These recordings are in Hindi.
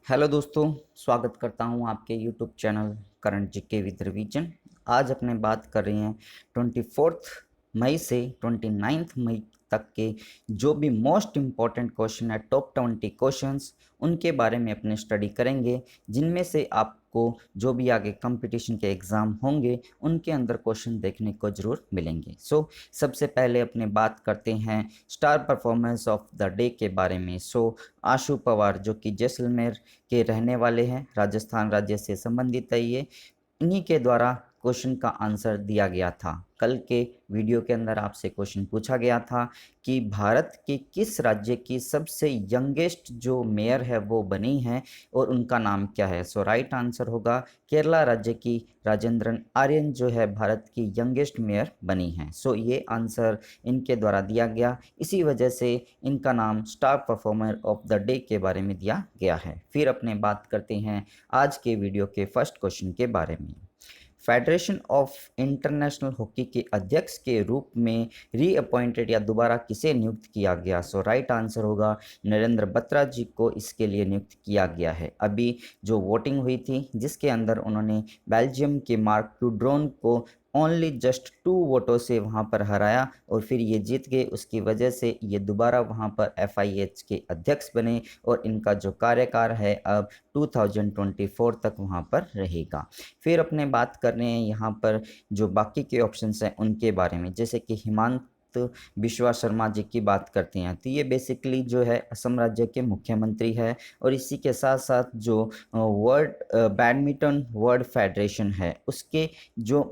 हेलो दोस्तों, स्वागत करता हूं आपके YouTube channel current GK with revision. आज अपने बात कर रहे हैं 24 मई से 29 मई तक के जो भी मोस्ट इम्पॉर्टेंट क्वेश्चन है, टॉप 20 क्वेश्चंस, उनके बारे में अपने स्टडी करेंगे, जिनमें से आपको जो भी आगे कंपटीशन के एग्ज़ाम होंगे उनके अंदर क्वेश्चन देखने को ज़रूर मिलेंगे। सबसे पहले अपने बात करते हैं star performance of the day के बारे में। आशु पवार जो कि जैसलमेर के रहने वाले हैं, राजस्थान राज्य से संबंधित है ये। इन्हीं के द्वारा क्वेश्चन का आंसर दिया गया था। कल के वीडियो के अंदर आपसे क्वेश्चन पूछा गया था कि भारत के किस राज्य की सबसे यंगेस्ट जो मेयर है वो बनी है और उनका नाम क्या है। राइट आंसर होगा केरला राज्य की राजेंद्रन आर्यन जो है भारत की यंगेस्ट मेयर बनी है। ये आंसर इनके द्वारा दिया गया, इसी वजह से इनका नाम star performer of the day के बारे में दिया गया है। फिर अपने बात करते हैं आज के वीडियो के फर्स्ट क्वेश्चन के बारे में। फेडरेशन ऑफ इंटरनेशनल हॉकी के अध्यक्ष के रूप में रीअपॉइंटेड या दोबारा किसे नियुक्त किया गया। राइट आंसर होगा नरेंद्र बत्रा जी को इसके लिए नियुक्त किया गया है। अभी जो वोटिंग हुई थी जिसके अंदर उन्होंने बेल्जियम के मार्क क्यूड्रोन को ओनली जस्ट 2 वोटों से वहां पर हराया और फिर ये जीत गए। उसकी वजह से ये दोबारा वहां पर FIH के अध्यक्ष बने और इनका जो कार्यकाल है अब 2024 तक वहां पर रहेगा। फिर अपने बात कर रहे हैं यहाँ पर जो बाकी के ऑप्शंस हैं उनके बारे में, जैसे कि हिमांत बिश्वा शर्मा जी की बात करते हैं तो ये बेसिकली जो है असम राज्य के मुख्यमंत्री है और इसी के साथ साथ जो वर्ल्ड बैडमिंटन वर्ल्ड फेडरेशन है उसके जो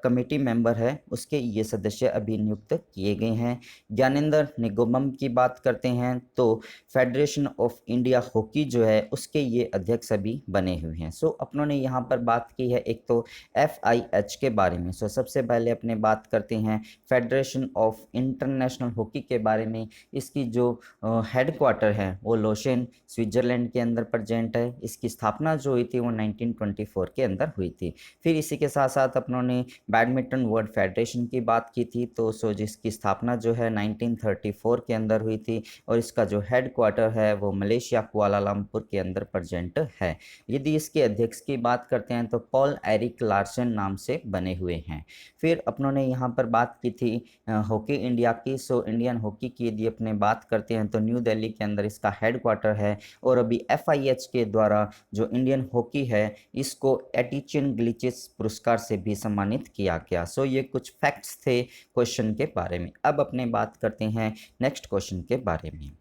कमेटी मेंबर है उसके ये सदस्य अभी नियुक्त किए गए हैं। ज्ञानेंद्र निगोमम की बात करते हैं तो फेडरेशन ऑफ इंडिया हॉकी जो है उसके ये अध्यक्ष अभी बने हुए हैं। अपनों ने यहाँ पर बात की है एक तो FIH के बारे में। सबसे पहले अपने बात करते हैं फेडरेशन ऑफ इंटरनेशनल हॉकी के बारे में। इसकी जो हेडक्वार्टर है वो लोशेन स्विट्जरलैंड के अंदर प्रेजेंट है। इसकी स्थापना जो हुई थी वो 1924 के अंदर हुई थी। फिर इसी के साथ साथ अपनों ने बैडमिंटन वर्ल्ड फेडरेशन की बात की थी तो जिसकी स्थापना जो है 1934 के अंदर हुई थी और इसका जो हेडक्वार्टर है वो मलेशिया कुआलालंपुर के अंदर प्रेजेंट है। यदि इसके अध्यक्ष की बात करते हैं तो पॉल एरिक लार्सन नाम से बने हुए हैं। फिर अपनों ने यहाँ पर बात की थी हॉकी इंडिया की। इंडियन हॉकी की यदि अपने बात करते हैं तो न्यू दिल्ली के अंदर इसका हेडक्वार्टर है और अभी FIH के द्वारा जो इंडियन हॉकी है इसको एटिचियन ग्लिचिस पुरस्कार से भी सम्मानित किया गया। ये कुछ फैक्ट्स थे क्वेश्चन के बारे में। अब अपने बात करते हैं नेक्स्ट क्वेश्चन के बारे में।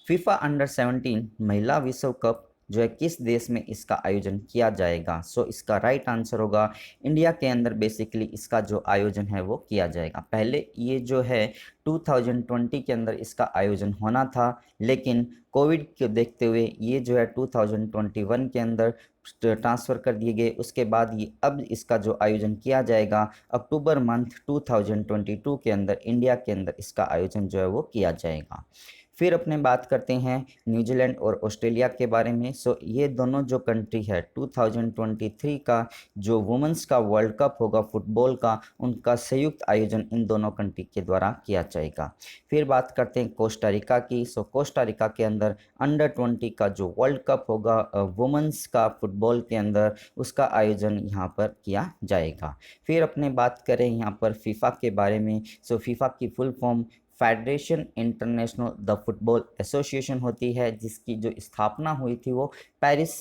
फीफा अंडर 17 महिला विश्व कप जो है किस देश में इसका आयोजन किया जाएगा। इसका राइट आंसर होगा इंडिया के अंदर बेसिकली इसका जो आयोजन है वो किया जाएगा। पहले ये जो है 2020 के अंदर इसका आयोजन होना था, लेकिन कोविड के देखते हुए ये जो है 2021 के अंदर ट्रांसफ़र कर दिए गए। उसके बाद ये अब इसका जो आयोजन किया जाएगा अक्टूबर मंथ 2022 के अंदर इंडिया के अंदर इसका आयोजन जो है वो किया जाएगा। फिर अपने बात करते हैं न्यूजीलैंड और ऑस्ट्रेलिया के बारे में। ये दोनों जो कंट्री है 2023 का जो वुमेंस का वर्ल्ड कप होगा फुटबॉल का, उनका संयुक्त आयोजन इन दोनों कंट्री के द्वारा किया जाएगा। फिर बात करते हैं कोस्टा रिका की। कोस्टा रिका के अंदर अंडर 20 का जो वर्ल्ड कप होगा वुमेंस का फुटबॉल के अंदर, उसका आयोजन यहाँ पर किया जाएगा। फिर अपने बात करें यहाँ पर फीफा के बारे में। फीफा की full form federation international the football association होती है, जिसकी जो स्थापना हुई थी वो पेरिस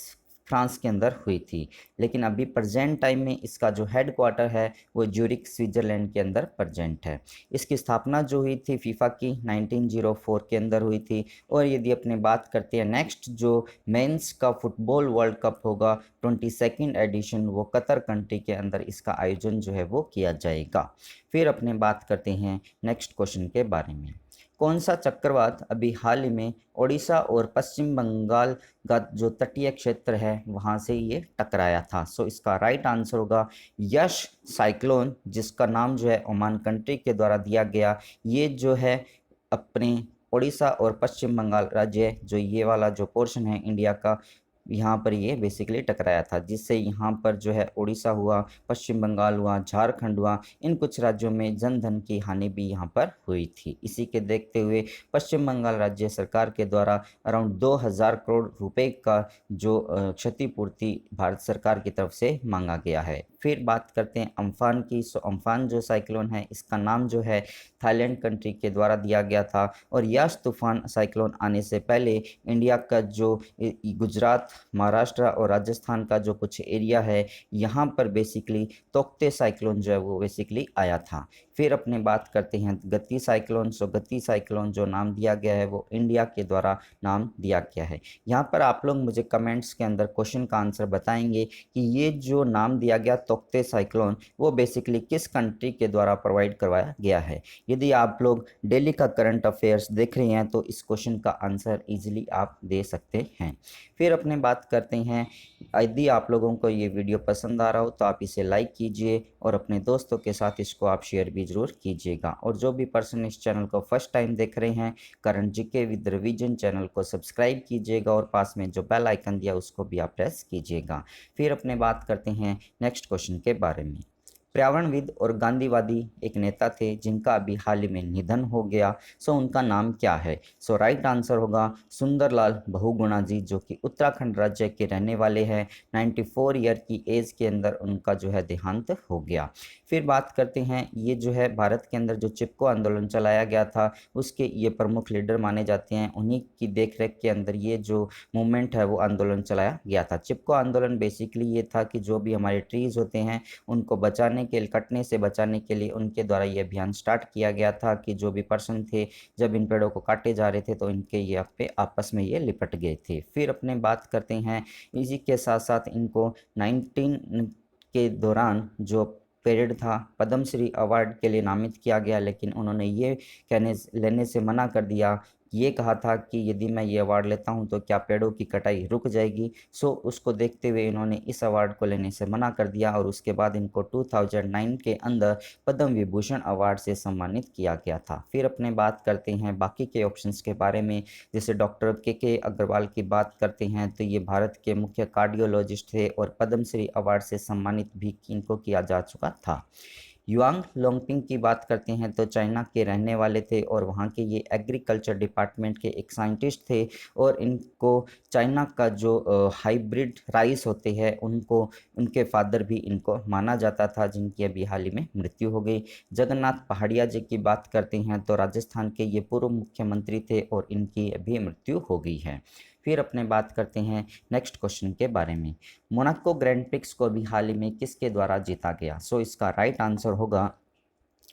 फ्रांस के अंदर हुई थी, लेकिन अभी प्रेजेंट टाइम में इसका जो हेडक्वार्टर है वो ज्यूरिख स्विट्जरलैंड के अंदर प्रेजेंट है। इसकी स्थापना जो हुई थी फीफा की 1904 के अंदर हुई थी। और यदि अपने बात करते हैं नेक्स्ट जो मेंस का फुटबॉल वर्ल्ड कप होगा 22nd एडिशन, वो कतर कंट्री के अंदर इसका आयोजन जो है वो किया जाएगा। फिर अपने बात करते हैं नेक्स्ट क्वेश्चन के बारे में। कौन सा चक्रवात अभी हाल ही में ओडिशा और पश्चिम बंगाल का जो तटीय क्षेत्र है वहाँ से ये टकराया था। इसका राइट आंसर होगा यश साइक्लोन, जिसका नाम जो है ओमान कंट्री के द्वारा दिया गया। ये जो है अपने ओडिशा और पश्चिम बंगाल राज्य जो ये वाला जो पोर्शन है इंडिया का, यहाँ पर ये बेसिकली टकराया था, जिससे यहाँ पर जो है उड़ीसा हुआ, पश्चिम बंगाल हुआ, झारखंड हुआ, इन कुछ राज्यों में जनधन की हानि भी यहाँ पर हुई थी। इसी के देखते हुए पश्चिम बंगाल राज्य सरकार के द्वारा अराउंड 2000 करोड़ रुपए का जो क्षतिपूर्ति भारत सरकार की तरफ से मांगा गया है। फिर बात करते हैं अम्फान की। सो अम्फान जो साइक्लोन है, इसका नाम जो है थाईलैंड कंट्री के द्वारा दिया गया था, और यास तूफान साइक्लोन आने से पहले इंडिया का जो गुजरात, महाराष्ट्र और राजस्थान का जो कुछ एरिया है, यहाँ पर बेसिकली तोक्ते साइक्लोन जो है वो बेसिकली आया था। फिर अपने बात करते हैं गति साइक्लोन। सो गति साइक्लोन जो नाम दिया गया है वो इंडिया के द्वारा नाम दिया गया है। यहाँ पर आप लोग मुझे कमेंट्स के अंदर क्वेश्चन का आंसर बताएंगे कि ये जो नाम दिया गया तोक्ते साइक्लोन, वो बेसिकली किस कंट्री के द्वारा प्रोवाइड करवाया गया है। यदि आप लोग डेली का करंट अफेयर्स देख रहे हैं तो इस क्वेश्चन का आंसर इजीली आप दे सकते हैं। फिर अपने बात करते हैं, यदि आप लोगों को ये वीडियो पसंद आ रहा हो तो आप इसे लाइक कीजिए और अपने दोस्तों के साथ इसको आप शेयर भी जरूर कीजिएगा। और जो भी पर्सन इस चैनल को फर्स्ट टाइम देख रहे हैं, current GK with revision channel को सब्सक्राइब कीजिएगा और पास में जो बेल आइकन दिया उसको भी आप प्रेस कीजिएगा। फिर अपने बात करते हैं नेक्स्ट क्वेश्चन के बारे में। पर्यावरणविद और गांधीवादी एक नेता थे जिनका अभी हाल ही में निधन हो गया। सो उनका नाम क्या है। सो राइट आंसर होगा सुंदरलाल बहुगुणा जी, जो कि उत्तराखंड राज्य के रहने वाले हैं। 94 ईयर की एज के अंदर उनका जो है देहांत हो गया। फिर बात करते हैं, ये जो है भारत के अंदर जो चिपको आंदोलन चलाया गया था उसके ये प्रमुख लीडर माने जाते हैं। उन्हीं की देखरेख के अंदर ये जो मूवमेंट है वो आंदोलन चलाया गया था। चिपको आंदोलन बेसिकली ये था कि जो भी हमारे ट्रीज होते हैं उनको कटने से बचाने के लिए उनके द्वारा ये अभियान स्टार्ट किया गया था कि जो भी पर्सन थे जब इन पेड़ों को काटे जा रहे थे तो इनके ये पे आपस में ये लिपट गए थे। फिर अपने बात करते हैं, इसी के साथ साथ इनको 19 के दौरान जो पीरियड था पद्मश्री अवार्ड के लिए नामित किया गया, लेकिन उन्होंने ये लेने से मना कर दिया। ये कहा था कि यदि मैं ये अवार्ड लेता हूं तो क्या पेड़ों की कटाई रुक जाएगी। सो उसको देखते हुए इन्होंने इस अवार्ड को लेने से मना कर दिया और उसके बाद इनको 2009 के अंदर पद्म विभूषण अवार्ड से सम्मानित किया गया था। फिर अपने बात करते हैं बाकी के ऑप्शंस के बारे में। जैसे डॉक्टर के अग्रवाल की बात करते हैं तो ये भारत के मुख्य कार्डियोलॉजिस्ट थे और पद्मश्री अवार्ड से सम्मानित भी इनको किया जा चुका था। युआंग लोंगपिंग की बात करते हैं तो चाइना के रहने वाले थे और वहाँ के ये एग्रीकल्चर डिपार्टमेंट के एक साइंटिस्ट थे, और इनको चाइना का जो हाइब्रिड राइस होते हैं उनको उनके फादर भी इनको माना जाता था, जिनकी अभी हाल ही में मृत्यु हो गई। जगन्नाथ पहाड़िया जी की बात करते हैं तो राजस्थान के ये पूर्व मुख्यमंत्री थे और इनकी अभी मृत्यु हो गई है। फिर अपने बात करते हैं नेक्स्ट क्वेश्चन के बारे में। मोनाको ग्रैंड प्रिक्स को भी हाल ही में किसके द्वारा जीता गया। सो इसका राइट आंसर होगा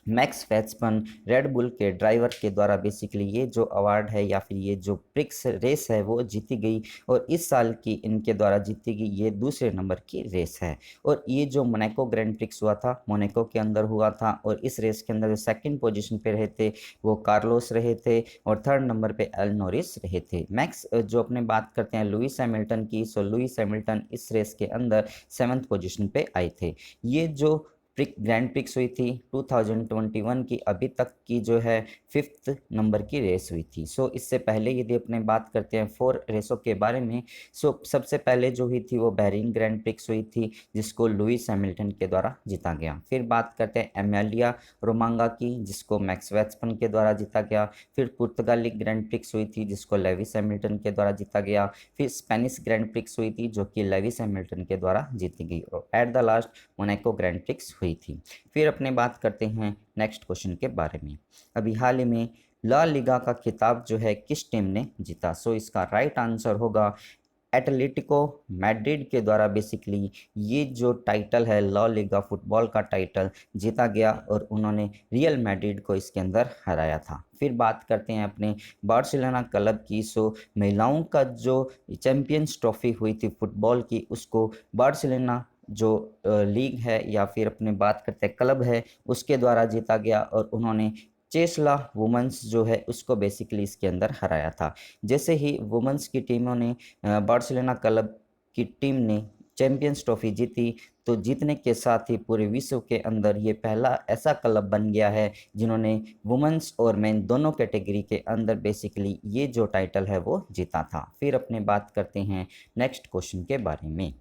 मैक्स वेस्टपन, रेड बुल के ड्राइवर के द्वारा बेसिकली ये जो अवार्ड है या फिर ये जो प्रिक्स रेस है वो जीती गई, और इस साल की इनके द्वारा जीती गई ये दूसरे नंबर की रेस है। और ये जो मोनाको ग्रैंड प्रिक्स हुआ था मोनाको के अंदर हुआ था, और इस रेस के अंदर जो सेकंड पोजीशन पे रहे थे वो कार्लोस रहे थे और थर्ड नंबर पे एल नोरिस रहे थे। मैक्स जो अपने बात करते हैं लुइस हैमिल्टन की, सो लुइस हैमिल्टन इस रेस के अंदर 7th पोजीशन पे आए थे। ये जो ग्रैंड प्रिक्स हुई थी 2021 की अभी तक की जो है 5th नंबर की रेस हुई थी। सो इससे पहले यदि अपने बात करते हैं 4 रेसों के बारे में, सो सबसे पहले जो हुई थी वो बहरीन ग्रैंड प्रिक्स हुई थी जिसको लुइस हैमिल्टन के द्वारा जीता गया। फिर बात करते हैं एमेलिया रोमांगा की, जिसको मैक्स वेस्टपन के द्वारा जीता गया। फिर पुर्तगाली ग्रैंड प्रिक्स हुई थी जिसको लेविस हैमिल्टन के द्वारा जीता गया। फिर स्पेनिश ग्रैंड प्रिक्स हुई थी जो कि लेविस हैमिल्टन के द्वारा जीती गई, और at the last Monaco grand prix हुई थी। फिर अपने बात करते हैं नेक्स्ट क्वेश्चन के बारे में। अभी हाल ही में ला लीगा का खिताब जो है किस टीम ने जीता। सो इसका राइट आंसर होगा एटलेटिको मैड्रिड के द्वारा बेसिकली ये जो टाइटल है ला लीगा फुटबॉल का टाइटल जीता गया, और उन्होंने रियल मैड्रिड को इसके अंदर हराया था। फिर बात करते हैं अपने बार्सिलोना क्लब की। सो महिलाओं का जो चैंपियंस ट्रॉफी हुई थी फुटबॉल की, उसको बार्सिलोना जो लीग है या फिर अपने बात करते हैं क्लब है उसके द्वारा जीता गया, और उन्होंने चेसला वुमेंस जो है उसको बेसिकली इसके अंदर हराया था। जैसे ही वुमेंस की टीमों ने बार्सिलोना क्लब की टीम ने चैंपियंस ट्रॉफी जीती। तो जीतने के साथ ही पूरे विश्व के अंदर ये पहला ऐसा क्लब बन गया है जिन्होंने वुमेन्स और मेन दोनों कैटेगरी के अंदर बेसिकली ये जो टाइटल है वो जीता था। फिर अपने बात करते हैं नेक्स्ट क्वेश्चन के बारे में।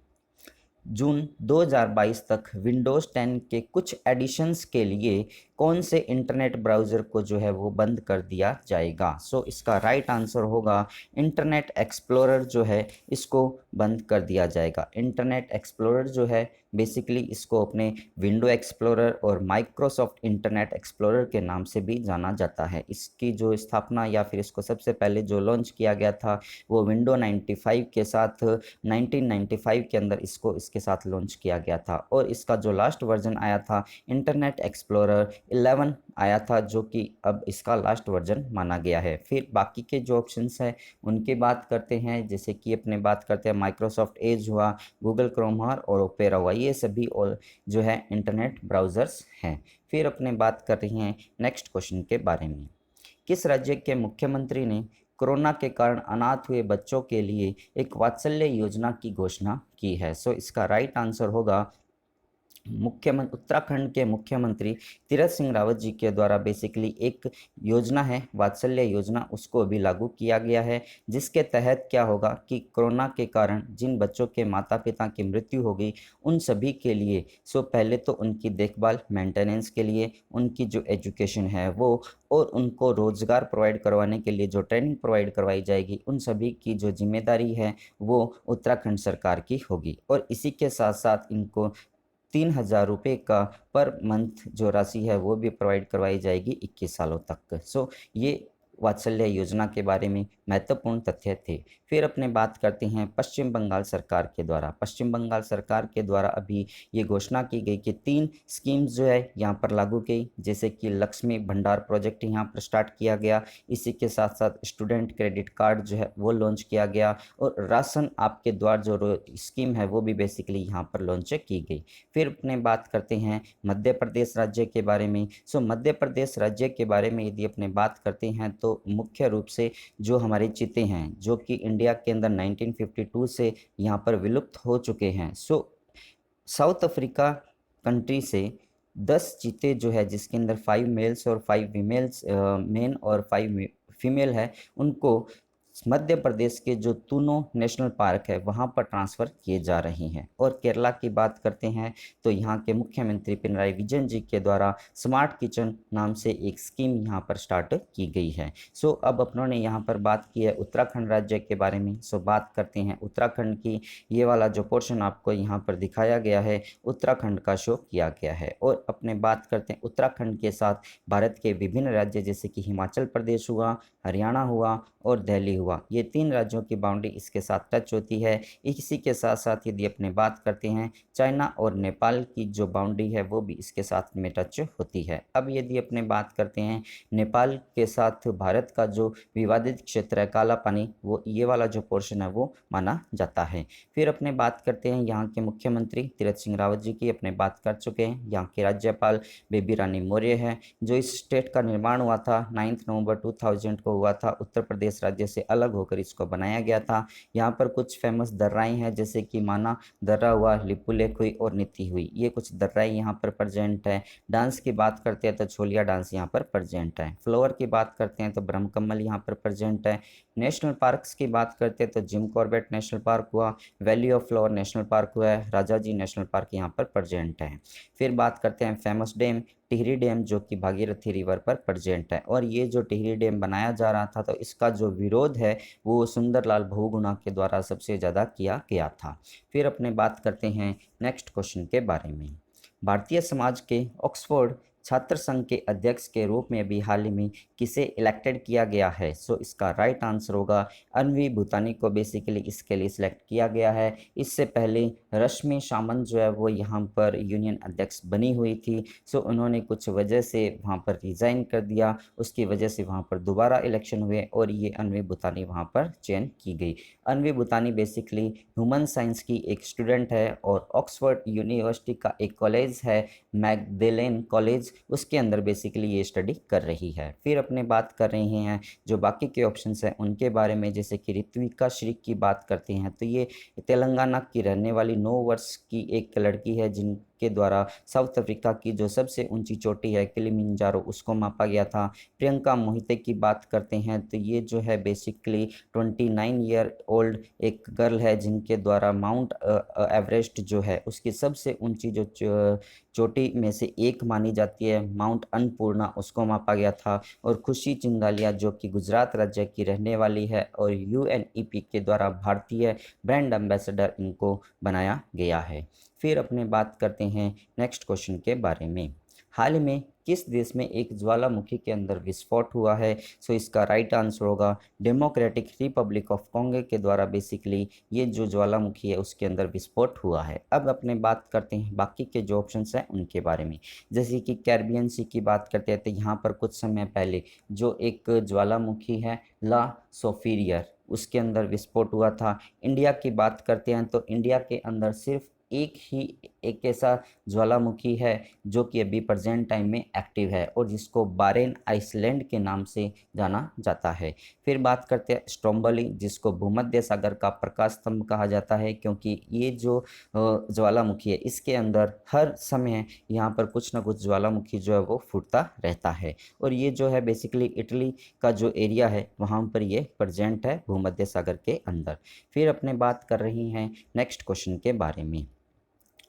जून 2022 तक विंडोज़ 10 के कुछ एडिशंस के लिए कौन से इंटरनेट ब्राउज़र को जो है वो बंद कर दिया जाएगा? सो इसका राइट आंसर होगा इंटरनेट एक्सप्लोरर जो है इसको बंद कर दिया जाएगा। इंटरनेट एक्सप्लोरर जो है बेसिकली इसको अपने विंडो एक्सप्लोरर और माइक्रोसॉफ्ट इंटरनेट एक्सप्लोरर के नाम से भी जाना जाता है। इसकी जो स्थापना या फिर इसको सबसे पहले जो लॉन्च किया गया था वो विंडो 95 के साथ 1995 के अंदर इसको इसके साथ लॉन्च किया गया था। और इसका जो लास्ट वर्जन आया था इंटरनेट एक्सप्लोरर 11 आया था, जो कि अब इसका लास्ट वर्जन माना गया है। फिर बाकी के जो ऑप्शंस हैं उनकी बात करते हैं, जैसे कि अपने बात करते हैं माइक्रोसॉफ्ट एज हुआ, गूगल क्रोम हुआ और ओपेरा हुआ, ये सभी और जो है इंटरनेट ब्राउज़र्स हैं। फिर अपने बात कर रहे हैं नेक्स्ट क्वेश्चन के बारे में। किस राज्य के मुख्यमंत्री ने कोरोना के कारण अनाथ हुए बच्चों के लिए एक वात्सल्य योजना की घोषणा की है? सो इसका राइट आंसर होगा मुख्यमंत्री उत्तराखंड के मुख्यमंत्री तीरथ सिंह रावत जी के द्वारा बेसिकली एक योजना है वात्सल्य योजना, उसको अभी लागू किया गया है, जिसके तहत क्या होगा कि कोरोना के कारण जिन बच्चों के माता पिता की मृत्यु हो गई उन सभी के लिए पहले तो उनकी देखभाल मेंटेनेंस के लिए उनकी जो एजुकेशन है वो, और उनको रोज़गार प्रोवाइड करवाने के लिए जो ट्रेनिंग प्रोवाइड करवाई जाएगी, उन सभी की जो जिम्मेदारी है वो उत्तराखंड सरकार की होगी। और इसी के साथ साथ इनको 3,000 रुपये का पर मंथ जो राशि है वो भी प्रोवाइड करवाई जाएगी 21 सालों तक। सो ये वात्सल्य योजना के बारे में महत्वपूर्ण तथ्य थे। फिर अपने बात करते हैं पश्चिम बंगाल सरकार के द्वारा। पश्चिम बंगाल सरकार के द्वारा अभी ये घोषणा की गई कि 3 स्कीम्स जो है यहाँ पर लागू की, जैसे कि लक्ष्मी भंडार प्रोजेक्ट यहाँ पर स्टार्ट किया गया, इसी के साथ साथ स्टूडेंट क्रेडिट कार्ड जो है वो लॉन्च किया गया, और राशन आपके द्वार जो स्कीम है वो भी बेसिकली यहाँ पर लॉन्च की गई। फिर अपने बात करते हैं मध्य प्रदेश राज्य के बारे में। मध्य प्रदेश राज्य के बारे में यदि अपने बात करते हैं तो मुख्य रूप से जो हमारे चीते हैं जो कि इंडिया के अंदर 1952 से यहाँ पर विलुप्त हो चुके हैं। साउथ अफ्रीका कंट्री से 10 चीते जो है जिसके अंदर 5 मेल्स और 5 फीमेल्स मेन और 5 फीमेल है, उनको मध्य प्रदेश के जो तूनो नेशनल पार्क है वहाँ पर ट्रांसफ़र किए जा रहे हैं। और केरला की बात करते हैं तो यहाँ के मुख्यमंत्री पिनराई विजयन जी के द्वारा स्मार्ट किचन नाम से एक स्कीम यहाँ पर स्टार्ट की गई है। अब अपनों ने यहाँ पर बात की है उत्तराखंड राज्य के बारे में। बात करते हैं उत्तराखंड की। ये वाला जो पोर्शन आपको यहाँ पर दिखाया गया है उत्तराखंड का शो किया गया है। और अपने बात करते हैं उत्तराखंड के साथ भारत के विभिन्न राज्य जैसे कि हिमाचल प्रदेश हुआ, हरियाणा हुआ और दिल्ली हुआ, ये 3 राज्यों की बाउंड्री इसके साथ टच होती है। इसी के साथ साथ यदि अपने बात करते हैं चाइना और नेपाल की जो बाउंड्री है वो भी इसके साथ में टच होती है। अब यदि अपने बात करते हैं नेपाल के साथ भारत का जो विवादित क्षेत्र है काला पानी, वो ये वाला जो पोर्शन है वो माना जाता है। फिर अपने बात करते हैं यहाँ के मुख्यमंत्री तीरथ सिंह रावत जी की, अपने बात कर चुके हैं। यहाँ के राज्यपाल बेबी रानी मौर्य है। जो इस स्टेट का निर्माण हुआ था 9 नवंबर 2000 को हुआ था, उत्तर प्रदेश राज्य से अलग होकर इसको बनाया गया था। यहाँ पर कुछ फेमस दर्राएँ हैं जैसे कि माना दर्रा हुआ, लिपुलेख हुई और नीति हुई, ये कुछ दर्राएँ यहाँ पर प्रेजेंट है। डांस की बात करते हैं तो छोलिया डांस यहाँ पर प्रेजेंट है। फ्लावर की बात करते हैं तो ब्रह्मकमल यहाँ पर प्रेजेंट है। नेशनल पार्क्स की बात करते हैं तो जिम कॉर्बेट नेशनल पार्क हुआ, valley of flower national park हुआ है, राजाजी नेशनल पार्क यहाँ पर प्रेजेंट है। फिर बात करते हैं फेमस डैम टिहरी डैम जो कि भागीरथी रिवर पर प्रेजेंट है। और ये जो टिहरी डैम बनाया जा रहा था तो इसका जो विरोध है वो सुंदरलाल बहुगुणा के द्वारा सबसे ज़्यादा किया गया था। फिर अपने बात करते हैं नेक्स्ट क्वेश्चन के बारे में। भारतीय समाज के ऑक्सफोर्ड छात्र संघ के अध्यक्ष के रूप में भी हाल ही में किसे इलेक्टेड किया गया है? इसका राइट आंसर होगा अन्वी भूतानी को बेसिकली इसके लिए सिलेक्ट किया गया है। इससे पहले रश्मि सामंत जो है वो यहाँ पर यूनियन अध्यक्ष बनी हुई थी। उन्होंने कुछ वजह से वहाँ पर रिज़ाइन कर दिया, उसकी वजह से वहाँ पर दोबारा इलेक्शन हुए और ये अन्वी भूतानी वहाँ पर चयन की गई। अन्वी भूतानी बेसिकली ह्यूमन साइंस की एक स्टूडेंट है और ऑक्सफोर्ड यूनिवर्सिटी का एक कॉलेज है मैगदेलेन कॉलेज, स्टडीज़, उसके अंदर बेसिकली ये स्टडी कर रही है। फिर अपने बात कर रहे हैं जो बाकी के ऑप्शंस हैं उनके बारे में, जैसे कि ऋत्विका श्री की बात करते हैं तो ये तेलंगाना की रहने वाली 9 वर्ष की एक लड़की है जिनके द्वारा साउथ अफ्रीका की जो सबसे ऊंची चोटी है किलिमंजारो उसको मापा गया था। प्रियंका मोहिते की बात करते हैं तो ये जो है बेसिकली 29 ईयर ओल्ड एक गर्ल है जिनके द्वारा माउंट एवरेस्ट जो है उसकी सबसे ऊंची जो चोटी में से एक मानी जाती है माउंट अन्नपूर्णा उसको मापा गया था। और खुशी चिंदालिया जो कि गुजरात राज्य की रहने वाली है और यूएनईपी के द्वारा भारतीय ब्रांड एम्बेसडर इनको बनाया गया है। फिर अपने बात करते हैं नेक्स्ट क्वेश्चन के बारे में। हाल ही में किस देश में एक ज्वालामुखी के अंदर विस्फोट हुआ है? सो इसका राइट आंसर होगा डेमोक्रेटिक रिपब्लिक ऑफ कॉन्गो के द्वारा बेसिकली ये जो ज्वालामुखी है उसके अंदर विस्फोट हुआ है। अब अपने बात करते हैं बाकी के जो ऑप्शंस हैं उनके बारे में। जैसे कि कैरिबियन सी की बात करते हैं तो यहाँ पर कुछ समय पहले जो एक ज्वालामुखी है ला सोफिरियर उसके अंदर विस्फोट हुआ था। इंडिया की बात करते हैं तो इंडिया के अंदर सिर्फ एक ऐसा ज्वालामुखी है जो कि अभी प्रेजेंट टाइम में एक्टिव है और जिसको बारेन आइसलैंड के नाम से जाना जाता है। फिर बात करते हैं स्ट्रोम्बोली जिसको भूमध्य सागर का प्रकाश स्तंभ कहा जाता है, क्योंकि ये जो ज्वालामुखी है इसके अंदर हर समय यहाँ पर कुछ ना कुछ ज्वालामुखी जो है वो फूटता रहता है और ये जो है बेसिकली इटली का जो एरिया है वहाँ पर ये प्रेजेंट है भूमध्य सागर के अंदर। फिर अपने बात कर रही हैं नेक्स्ट क्वेश्चन के बारे में,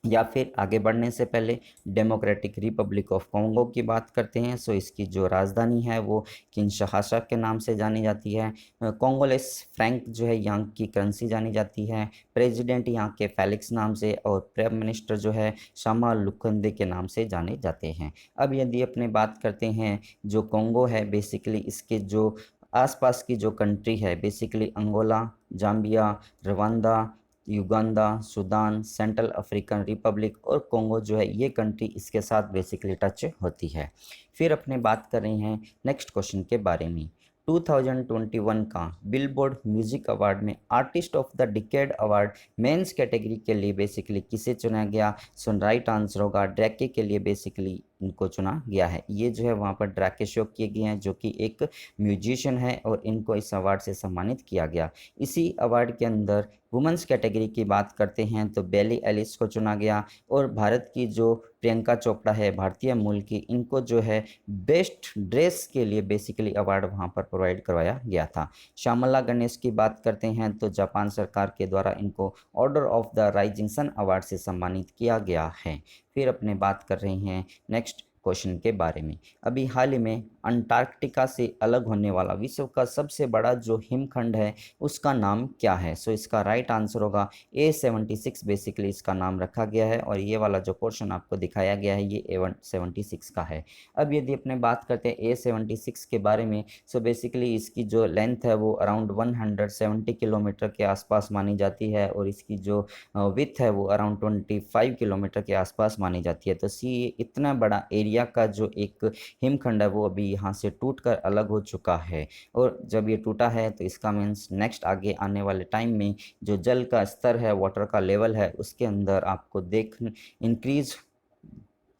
या फिर आगे बढ़ने से पहले डेमोक्रेटिक रिपब्लिक ऑफ कॉन्गो की बात करते हैं। सो इसकी जो राजधानी है वो किंशासा के नाम से जानी जाती है। कॉन्गोलेस फ्रैंक जो है यहाँ की करेंसी जानी जाती है। प्रेसिडेंट यहाँ के फेलिक्स नाम से और प्राइम मिनिस्टर जो है शामा लुखंदे के नाम से जाने जाते हैं। अब यदि अपने बात करते हैं जो कॉन्गो है बेसिकली इसके जो आसपास की जो कंट्री है basically Angola, Zambia, Rwanda, Uganda, Sudan, Central African Republic और कॉन्गो जो है ये कंट्री इसके साथ बेसिकली टच होती है। फिर अपने बात कर रहे हैं नेक्स्ट क्वेश्चन के बारे में। 2021 का बिलबोर्ड म्यूजिक अवार्ड में artist of the decade award men's category के लिए बेसिकली किसे चुना गया? सो राइट आंसर होगा ड्रैके के लिए बेसिकली इनको चुना गया है। ये जो है वहाँ पर ड्रैके शो किए गए हैं जो कि एक म्यूजिशियन है और इनको इस अवार्ड से सम्मानित किया गया। इसी अवार्ड के अंदर वुमेंस कैटेगरी की बात करते हैं तो बेली एलिस को चुना गया और भारत की जो प्रियंका चोपड़ा है भारतीय मूल की इनको जो है बेस्ट ड्रेस के लिए बेसिकली अवार्ड वहाँ पर प्रोवाइड करवाया गया था। श्यामला गणेश की बात करते हैं तो जापान सरकार के द्वारा इनको Order of the Rising Sun award से सम्मानित किया गया है। फिर अपने बात कर रहे हैं नेक्स्ट क्वेश्चन के बारे में। अभी हाल ही में अंटार्कटिका से अलग होने वाला विश्व का सबसे बड़ा जो हिमखंड है उसका नाम क्या है? सो इसका राइट आंसर होगा A76 बेसिकली इसका नाम रखा गया है और ये वाला जो पोर्शन आपको दिखाया गया है ये A76 का है। अब यदि अपने बात करते हैं A76 के बारे में, सो बेसिकली इसकी जो लेंथ है वो अराउंड 170 किलोमीटर के आसपास मानी जाती है और इसकी जो विथ है वो अराउंड 25 किलोमीटर के आसपास मानी जाती है। तो सी इतना बड़ा एरिया का जो एक हिमखंड है वो अभी यहाँ से टूटकर अलग हो चुका है और जब ये टूटा है तो इसका मीन्स नेक्स्ट आगे आने वाले टाइम में जो जल का स्तर है वाटर का लेवल है उसके अंदर आपको इंक्रीज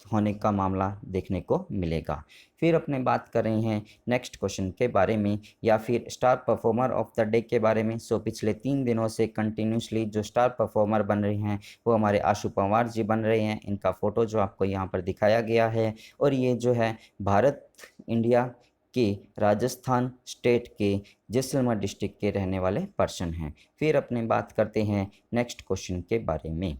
होने का मामला देखने को मिलेगा। फिर अपने बात कर रहे हैं नेक्स्ट क्वेश्चन के बारे में या फिर star performer of the day के बारे में। सो पिछले 3 दिनों से कंटिन्यूसली जो स्टार परफॉर्मर बन रहे हैं वो हमारे आशु पंवार जी बन रहे हैं। इनका फ़ोटो जो आपको यहाँ पर दिखाया गया है और ये जो है भारत इंडिया के राजस्थान स्टेट के जैसलमेर डिस्ट्रिक्ट के रहने वाले पर्सन हैं। फिर अपने बात करते हैं नेक्स्ट क्वेश्चन के बारे में।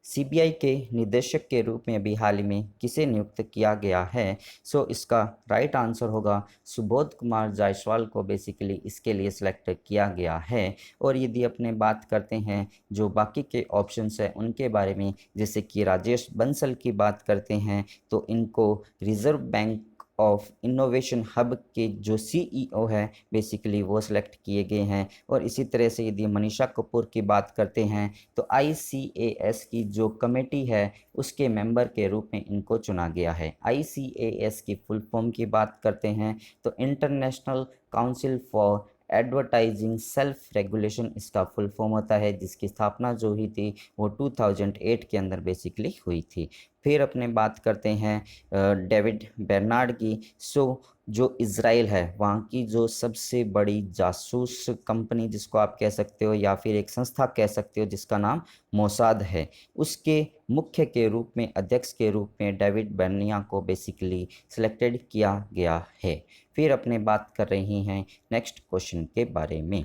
सीबीआई के निदेशक के रूप में अभी हाल ही में किसे नियुक्त किया गया है? सो इसका राइट आंसर होगा सुबोध कुमार जायसवाल को बेसिकली इसके लिए सिलेक्ट किया गया है। और यदि अपने बात करते हैं जो बाकी के ऑप्शंस हैं उनके बारे में, जैसे कि राजेश बंसल की बात करते हैं तो इनको reserve bank of innovation hub के जो सीईओ है बेसिकली वो सिलेक्ट किए गए हैं। और इसी तरह से यदि मनीषा कपूर की बात करते हैं तो ICAS की जो कमेटी है उसके मेंबर के रूप में इनको चुना गया है। ICAS की फुल फॉर्म की बात करते हैं तो international council for advertising self regulation इसका फुल फॉर्म होता है, जिसकी स्थापना जो हुई थी वो 2008 के अंदर बेसिकली हुई थी। फिर अपने बात करते हैं डेविड बेर्नार्ड की। सो जो इज़राइल है वहाँ की जो सबसे बड़ी जासूस कंपनी जिसको आप कह सकते हो या फिर एक संस्था कह सकते हो जिसका नाम मोसाद है, उसके मुख्य के रूप में, अध्यक्ष के रूप में डेविड बेर्निया को बेसिकली सिलेक्टेड किया गया है। फिर अपने बात कर रही हैं नेक्स्ट क्वेश्चन के बारे में।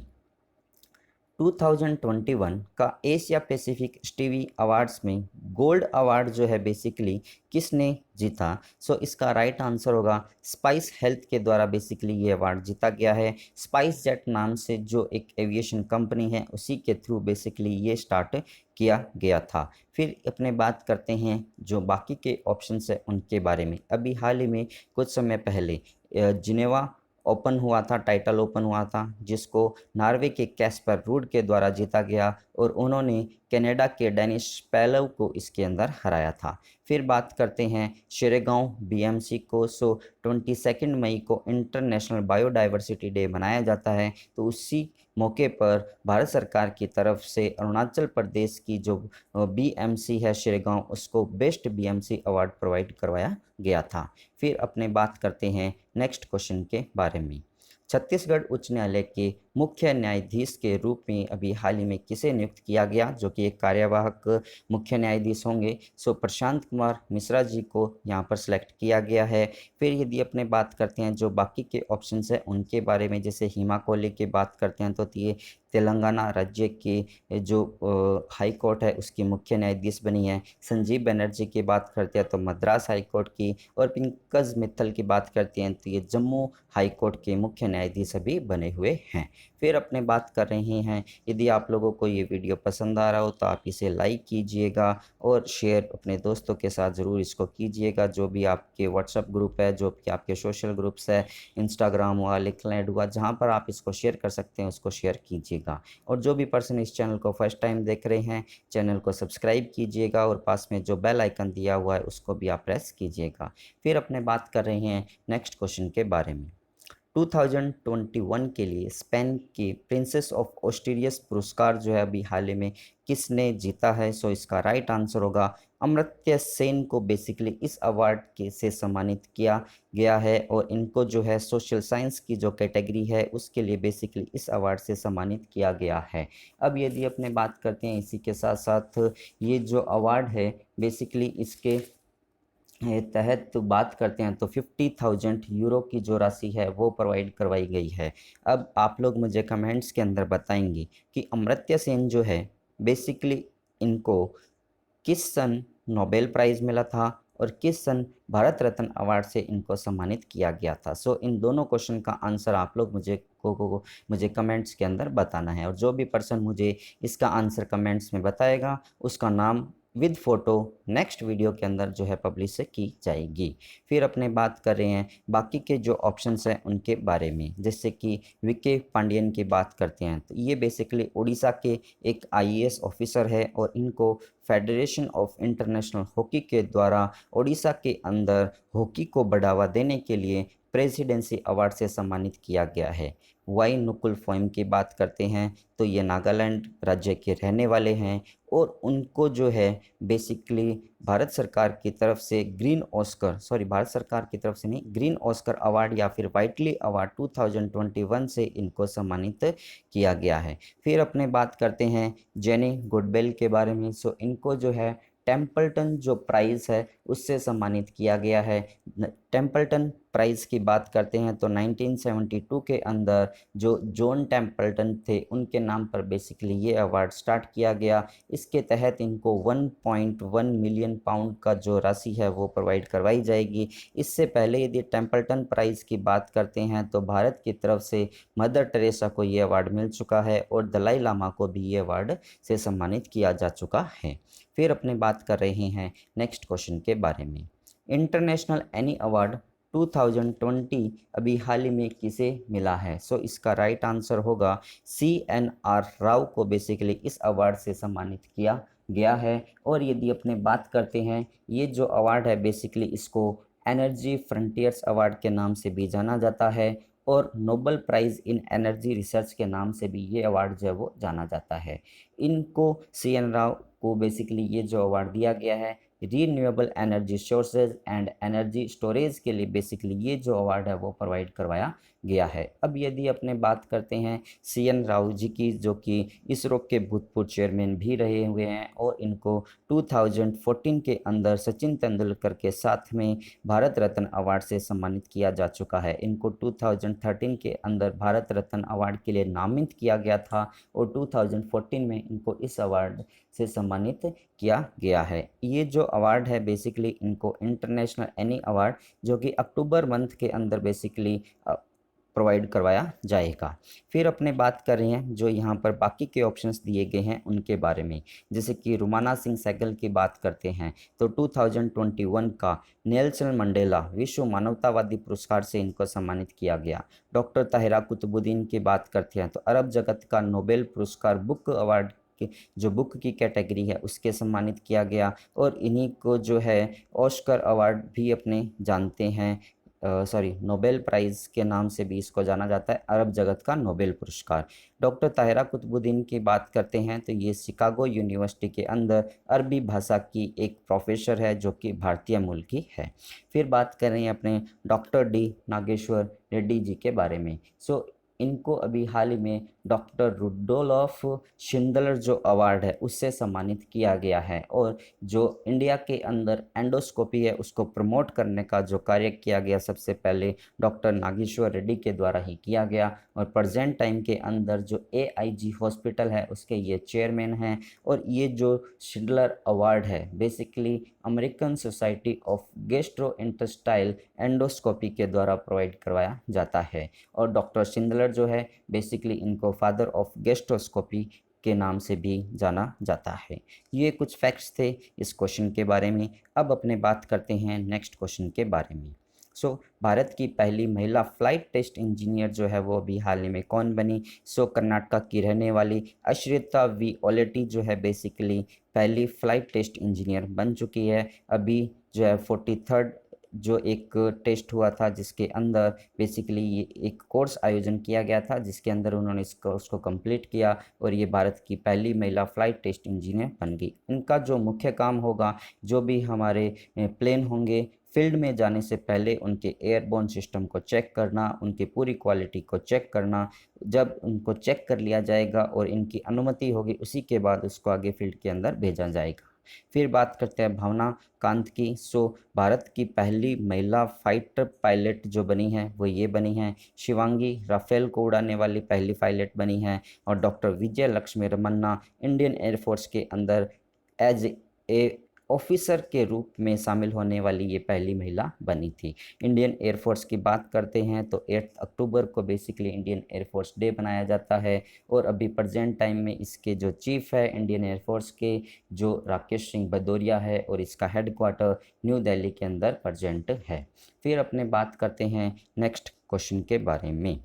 2021 का एशिया पैसिफिक स्टीवी अवार्ड्स में गोल्ड अवार्ड जो है बेसिकली किसने जीता? सो इसका राइट आंसर होगा स्पाइस हेल्थ के द्वारा बेसिकली ये अवार्ड जीता गया है। स्पाइस जेट नाम से जो एक एविएशन कंपनी है उसी के थ्रू बेसिकली ये स्टार्ट किया गया था। फिर अपने बात करते हैं जो बाकी के ऑप्शंस है उनके बारे में। अभी हाल ही में कुछ समय पहले जिनेवा ओपन हुआ था, टाइटल ओपन हुआ था, जिसको नॉर्वे के कैस्पर रूड के द्वारा जीता गया और उन्होंने कनाडा के डेनिस पैलव को इसके अंदर हराया था। फिर बात करते हैं शेरेगांव बीएमसी को। सो 22 मई को इंटरनेशनल बायोडाइवर्सिटी डे मनाया जाता है, तो उसी मौके पर भारत सरकार की तरफ से अरुणाचल प्रदेश की जो बीएमसी है शेरेगांव, उसको बेस्ट बीएमसी अवार्ड प्रोवाइड करवाया गया था। फिर अपने बात करते हैं नेक्स्ट क्वेश्चन के बारे में। छत्तीसगढ़ उच्च न्यायालय के मुख्य न्यायाधीश के रूप में अभी हाल ही में किसे नियुक्त किया गया, जो कि एक कार्यवाहक मुख्य न्यायाधीश होंगे? सो प्रशांत कुमार मिश्रा जी को यहाँ पर सिलेक्ट किया गया है। फिर यदि अपने बात करते हैं जो बाकी के ऑप्शंस हैं उनके बारे में, जैसे हिमा कोहली की बात करते हैं तो ये तेलंगाना राज्य के जो हाई कोर्ट है उसकी मुख्य न्यायाधीश बनी है। संजीव बनर्जी की बात करते हैं तो मद्रास हाई कोर्ट की, और पंकज मित्तल की बात करते हैं तो ये जम्मू हाई कोर्ट के मुख्य न्यायाधीश अभी बने हुए हैं। फिर अपने बात कर रहे हैं, यदि आप लोगों को ये वीडियो पसंद आ रहा हो तो आप इसे लाइक कीजिएगा और शेयर अपने दोस्तों के साथ ज़रूर इसको कीजिएगा। जो भी आपके व्हाट्सएप ग्रुप है, जो कि आपके सोशल ग्रुप्स है, इंस्टाग्राम हुआ, लिंक्डइन हुआ, जहाँ पर आप इसको शेयर कर सकते हैं उसको शेयर कीजिएगा। और जो भी पर्सन इस चैनल को फर्स्ट टाइम देख रहे हैं, चैनल को सब्सक्राइब कीजिएगा और पास में जो बेल आइकन दिया हुआ है उसको भी आप प्रेस कीजिएगा। फिर अपने बात कर रहे हैं नेक्स्ट क्वेश्चन के बारे में। 2021 के लिए स्पेन के प्रिंसेस ऑफ ऑस्ट्रियस पुरस्कार जो है अभी हाल ही में किसने जीता है? सो इसका राइट आंसर होगा अमर्त्य सेन को बेसिकली इस अवार्ड के से सम्मानित किया गया है, और इनको जो है सोशल साइंस की जो कैटेगरी है उसके लिए बेसिकली इस अवार्ड से सम्मानित किया गया है। अब यदि अपने बात करते हैं इसी के साथ साथ ये जो अवार्ड है बेसिकली इसके तहत तो बात करते हैं तो 50,000 यूरो की जो राशि है वो प्रोवाइड करवाई गई है। अब आप लोग मुझे कमेंट्स के अंदर बताएंगे कि अमर्त्य सेन जो है बेसिकली इनको किस सन नोबेल प्राइज़ मिला था और किस सन भारत रत्न अवार्ड से इनको सम्मानित किया गया था? सो इन दोनों क्वेश्चन का आंसर आप लोग मुझे कमेंट्स के अंदर बताना है, और जो भी पर्सन मुझे इसका आंसर कमेंट्स में बताएगा उसका नाम विद फ़ोटो नेक्स्ट वीडियो के अंदर जो है पब्लिश की जाएगी। फिर अपने बात कर रहे हैं बाकी के जो ऑप्शंस हैं उनके बारे में, जैसे कि वीके पांडियन की बात करते हैं तो ये बेसिकली उड़ीसा के एक आईएएस ऑफिसर है, और इनको फेडरेशन ऑफ इंटरनेशनल हॉकी के द्वारा उड़ीसा के अंदर हॉकी को बढ़ावा देने के लिए प्रेसिडेंसी अवार्ड से सम्मानित किया गया है। वाई नुकुल फोइम की बात करते हैं तो ये नागालैंड राज्य के रहने वाले हैं, और उनको जो है बेसिकली भारत सरकार की तरफ से भारत सरकार की तरफ से नहीं, ग्रीन ऑस्कर अवार्ड या फिर वाइटली अवार्ड 2021 से इनको सम्मानित किया गया है। फिर अपने बात करते हैं जेनी गुडबेल के बारे में। सो इनको जो है टेम्पल्टन जो प्राइज़ है उससे सम्मानित किया गया है। टेम्पल्टन प्राइज़ की बात करते हैं तो 1972 के अंदर जो जॉन टेम्पल्टन थे उनके नाम पर बेसिकली ये अवार्ड स्टार्ट किया गया। इसके तहत इनको 1.1 मिलियन पाउंड का जो राशि है वो प्रोवाइड करवाई जाएगी। इससे पहले यदि टेम्पल्टन प्राइज़ की बात करते हैं तो भारत की तरफ से मदर टेरेसा को ये अवार्ड मिल चुका है, और दलाई लामा को भी ये अवार्ड से सम्मानित किया जा चुका है। फिर अपने बात कर रहे हैं नेक्स्ट क्वेश्चन के बारे में। इंटरनेशनल एनी अवार्ड 2020 अभी हाल ही में किसे मिला है? सो इसका राइट आंसर होगा CNR राव को बेसिकली इस अवार्ड से सम्मानित किया गया है। और यदि अपने बात करते हैं ये जो अवार्ड है बेसिकली इसको एनर्जी फ्रंटियर्स अवार्ड के नाम से भी जाना जाता है, और नोबेल प्राइज़ इन एनर्जी रिसर्च के नाम से भी ये अवार्ड जो है वो जाना जाता है। इनको CN राव को बेसिकली ये जो अवार्ड दिया गया है renewable energy sources and energy storage के लिए बेसिकली ये जो अवार्ड है वो प्रोवाइड करवाया गया है। अब यदि अपने बात करते हैं CN राव जी की, जो कि इसरो के भूतपूर्व चेयरमैन भी रहे हुए हैं और इनको 2014 के अंदर सचिन तेंदुलकर के साथ में भारत रत्न अवार्ड से सम्मानित किया जा चुका है। इनको 2013 के अंदर भारत रत्न अवार्ड के लिए नामित किया गया था और 2014 में इनको इस अवार्ड से सम्मानित किया गया है। ये जो अवार्ड है बेसिकली इनको इंटरनेशनल एनी अवार्ड, जो कि अक्टूबर मंथ के अंदर बेसिकली प्रोवाइड करवाया जाएगा। फिर अपने बात कर रहे हैं जो यहाँ पर बाकी के ऑप्शंस दिए गए हैं उनके बारे में, जैसे कि रुमाना सिंह सहगल की बात करते हैं तो 2021 का नेल्सन मंडेला विश्व मानवतावादी पुरस्कार से इनको सम्मानित किया गया। डॉक्टर ताहिरा कुतुबुद्दीन की बात करते हैं तो अरब जगत का नोबेल पुरस्कार बुक अवार्ड के जो बुक की कैटेगरी है उसके सम्मानित किया गया और इन्हीं को जो है ऑस्कर अवार्ड भी अपने जानते हैं, नोबेल प्राइज़ के नाम से भी इसको जाना जाता है, अरब जगत का नोबेल पुरस्कार। डॉक्टर ताहिरा कुतुबुद्दीन की बात करते हैं तो ये शिकागो यूनिवर्सिटी के अंदर अरबी भाषा की एक प्रोफेसर है जो कि भारतीय मूल की है। फिर बात कर रहे हैं अपने डॉक्टर डी नागेश्वर रेड्डी जी के बारे में। इनको अभी हाल ही में डॉक्टर रुडोल्फ शिंदलर जो अवार्ड है उससे सम्मानित किया गया है और जो इंडिया के अंदर एंडोस्कोपी है उसको प्रमोट करने का जो कार्य किया गया सबसे पहले डॉक्टर नागेश्वर रेड्डी के द्वारा ही किया गया और प्रेजेंट टाइम के अंदर जो AIG हॉस्पिटल है उसके ये चेयरमैन हैं। और ये जो शिंडलर अवार्ड है basically American society of gastrointestinal endoscopy के द्वारा प्रोवाइड करवाया जाता है और डॉक्टर शिंडलर जो है बेसिकली इनको फादर ऑफ गैस्ट्रोस्कोपी के नाम से भी जाना जाता है। ये कुछ फैक्ट्स थे इस क्वेश्चन के बारे में। अब अपने बात करते हैं नेक्स्ट क्वेश्चन के बारे में। भारत की पहली महिला फ्लाइट टेस्ट इंजीनियर जो है वो अभी हाल ही में कौन बनी? कर्नाटक की रहने वाली अश्रिता वी ओलेटी जो है बेसिकली पहली फ्लाइट टेस्ट इंजीनियर बन चुकी है। अभी जो है 43rd जो एक टेस्ट हुआ था जिसके अंदर बेसिकली ये एक कोर्स आयोजन किया गया था जिसके अंदर उन्होंने इस कोर्स को कंप्लीट किया और ये भारत की पहली महिला फ्लाइट टेस्ट इंजीनियर बन गई। इनका जो मुख्य काम होगा, जो भी हमारे प्लेन होंगे फील्ड में जाने से पहले उनके एयरबोर्न सिस्टम को चेक करना, उनकी पूरी क्वालिटी को चेक करना। जब उनको चेक कर लिया जाएगा और इनकी अनुमति होगी उसी के बाद उसको आगे फील्ड के अंदर भेजा जाएगा। फिर बात करते हैं भावना कांत की। भारत की पहली महिला फाइटर पायलट जो बनी है वो ये बनी है। शिवांगी राफेल को उड़ाने वाली पहली पायलट बनी है और डॉक्टर विजय लक्ष्मी रमन्ना इंडियन एयरफोर्स के अंदर एज ए ऑफिसर के रूप में शामिल होने वाली ये पहली महिला बनी थी। इंडियन एयरफोर्स की बात करते हैं तो 8 अक्टूबर को बेसिकली इंडियन एयरफोर्स डे बनाया जाता है और अभी प्रेजेंट टाइम में इसके जो चीफ है इंडियन एयरफोर्स के जो राकेश सिंह भदौरिया है और इसका हेडक्वार्टर न्यू दिल्ली के अंदर प्रेजेंट है। फिर अपने बात करते हैं नेक्स्ट क्वेश्चन के बारे में।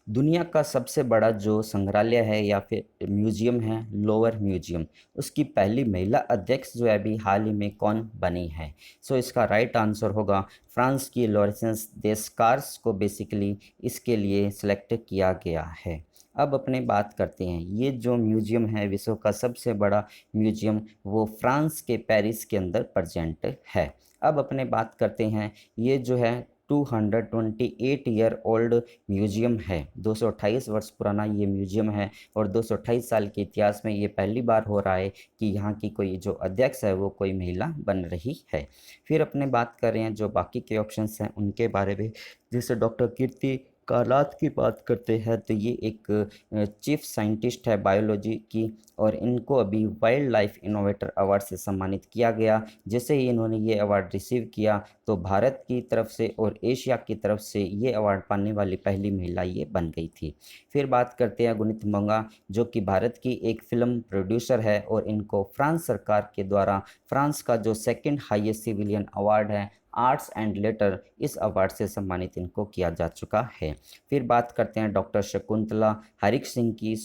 दुनिया का सबसे बड़ा जो संग्रहालय है या फिर म्यूजियम है लोअर म्यूजियम, उसकी पहली महिला अध्यक्ष जो है अभी हाल ही में कौन बनी है? इसका राइट आंसर होगा फ्रांस की लॉरेंस देस्कार्स को बेसिकली इसके लिए सिलेक्ट किया गया है। अब अपने बात करते हैं, ये जो म्यूजियम है विश्व का सबसे बड़ा म्यूजियम वो फ्रांस के पेरिस के अंदर प्रेजेंट है। अब अपने बात करते हैं, ये जो है 228 ईयर ओल्ड म्यूजियम है। 228 वर्ष पुराना ये म्यूजियम है और 228 साल के इतिहास में ये पहली बार हो रहा है कि यहाँ की कोई जो अध्यक्ष है वो कोई महिला बन रही है। फिर अपने बात कर रहे हैं जो बाकी के ऑप्शंस हैं उनके बारे में, जैसे डॉक्टर कीर्ति कालात की बात करते हैं तो ये एक चीफ साइंटिस्ट है बायोलॉजी की और इनको अभी वाइल्ड लाइफ इनोवेटर अवार्ड से सम्मानित किया गया। जैसे ही इन्होंने ये अवार्ड रिसीव किया तो भारत की तरफ से और एशिया की तरफ से ये अवार्ड पाने वाली पहली महिला ये बन गई थी। फिर बात करते हैं गुनीत मोंगा जो कि भारत की एक फिल्म प्रोड्यूसर है और इनको फ्रांस सरकार के द्वारा फ्रांस का जो सेकंड हाईएस्ट सिविलियन अवार्ड है आर्ट्स एंड लेटर, इस अवार्ड से सम्मानित इनको किया जा चुका है। फिर बात करते हैं डॉक्टर शकुंतला हरिक सिंह की।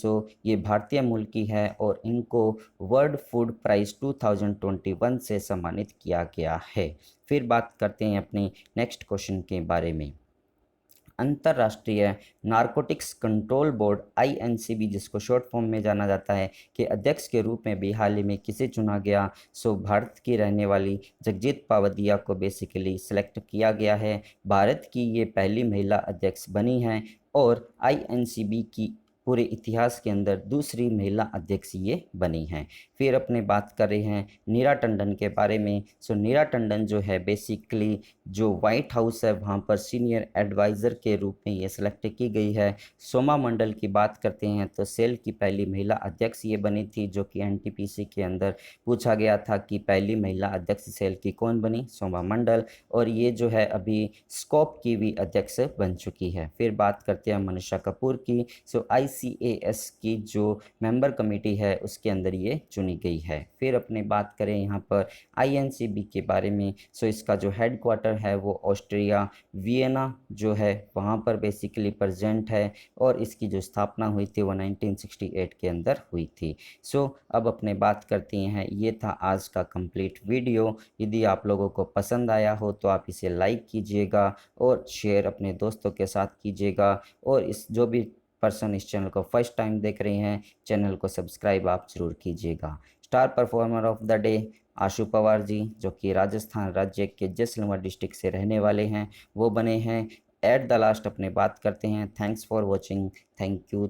ये भारतीय मूल की है और इनको वर्ल्ड फूड प्राइज़ 2021 से सम्मानित किया गया है। फिर बात करते हैं अपने नेक्स्ट क्वेश्चन के बारे में। अंतर्राष्ट्रीय नारकोटिक्स कंट्रोल बोर्ड INCB, जिसको शॉर्ट फॉर्म में जाना जाता है, के अध्यक्ष के रूप में भी हाल ही में किसे चुना गया? सो भारत की रहने वाली जगजीत पावदिया को बेसिकली सिलेक्ट किया गया है। भारत की ये पहली महिला अध्यक्ष बनी हैं और INCB की पूरे इतिहास के अंदर दूसरी महिला अध्यक्ष ये बनी हैं। फिर अपने बात कर रहे हैं नीरा टंडन के बारे में। सो नीरा टंडन जो है बेसिकली जो वाइट हाउस है वहाँ पर सीनियर एडवाइज़र के रूप में ये सिलेक्ट की गई है। सोमा मंडल की बात करते हैं तो सेल की पहली महिला अध्यक्ष ये बनी थी, जो कि NTPC के अंदर पूछा गया था कि पहली महिला अध्यक्ष सेल की कौन बनी? सोमा मंडल। और ये जो है अभी स्कोप की भी अध्यक्ष बन चुकी है। फिर बात करते हैं मनीषा कपूर की। सो ICAS की जो मेंबर कमेटी है उसके अंदर ये चुनी गई है। फिर अपने बात करें यहाँ पर INCB के बारे में। सो इसका जो हेडक्वार्टर है वो ऑस्ट्रिया वियना जो है वहाँ पर बेसिकली प्रेजेंट है और इसकी जो स्थापना हुई थी वो 1968 के अंदर हुई थी। सो अब अपने बात करते हैं, ये था आज का कंप्लीट वीडियो। यदि आप लोगों को पसंद आया हो तो आप इसे लाइक कीजिएगा और शेयर अपने दोस्तों के साथ कीजिएगा। और इस जो भी पर्सन इस चैनल को फर्स्ट टाइम देख रहे हैं, चैनल को सब्सक्राइब आप ज़रूर कीजिएगा। Star performer of the day Ashu Pawar ji, जो कि राजस्थान राज्य के जैसलमेर डिस्ट्रिक्ट से रहने वाले हैं, वो बने हैं। एट द लास्ट अपने बात करते हैं। Thanks for watching. Thank you.